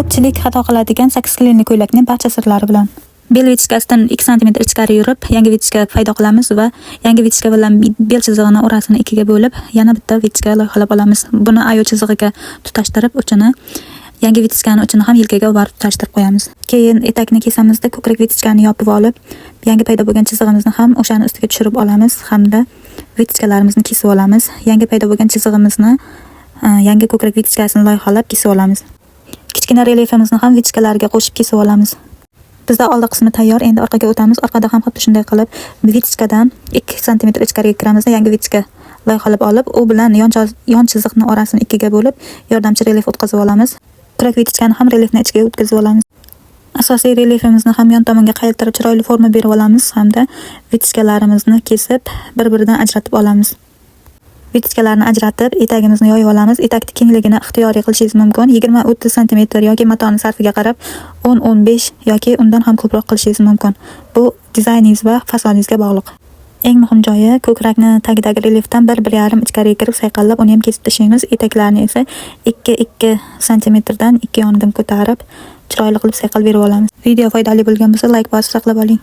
Ko'pchilik xato qiladigan 8 klinli ko'ylakning barcha sirlari bilan. Bel vichkasidan 2 sm ichkari yurib, yangi vichka paydo qilamiz va yangi vichka bilan bel chizig'ini orasini ikkiga bo'lib, yana bitta vichka loyihalab olamiz. Buni ayo chizig'iga tutashtirib, uchini yangi vichkani uchini ham yelkaga borib tutashtirib qo'yamiz. Keyin etakni kesamizda ko'krak vichkani yopib olib, yangi paydo bo'lgan chizig'imizni ham o'shani ustiga tushirib olamiz hamda vichkalarimizni kesib olamiz. Yangi paydo bo'lgan chizig'imizni yangi ko'krak vichkasini loyihalab kesib olamiz. Kichkina relyefimizni ham vichkalarga qo'shib kesib olamiz. Bizda oldi qismi tayyor. Endi orqaga o'tamiz. Orqada ham xuddi shunday qilib vichkadan 2 sm ichkariga kiramiz. Yangi vichka loyihalab olib, u bilan yon chiziqni orasini ikkiga bo'lib, yordamchi relyef o'tkazib olamiz. Ko'krak vichkani ham relyefni ichiga o'tkazib olamiz. Asosiy relyefimizni ham yon tomonga qaytarib chiroyli forma berib olamiz hamda vichkalarimizni kesib, bir-biridan ajratib olamiz. Vichkalarni ajratib, etagimizni yoyib olamiz. Etakning kengligini ixtiyoriy qilishingiz mumkin. 20-30 sm yoki matoni sarfiga qarab 10-15 yoki undan ham ko'proq qilishingiz mumkin. Bu dizayningiz va fasoningizga bog'liq. Eng muhim joyi ko'krakni tagidagi relyefdan 1-1,5 ichkariga kirib sayqallab, uni ham kesib tashlaymiz. Etaklarni esa 2-2 sm dan ikki yonidan ko'tarib, chiroyli qilib sayqal berib olamiz. Video foydali bo'lgan bo'lsa, like bosib saqlab oling.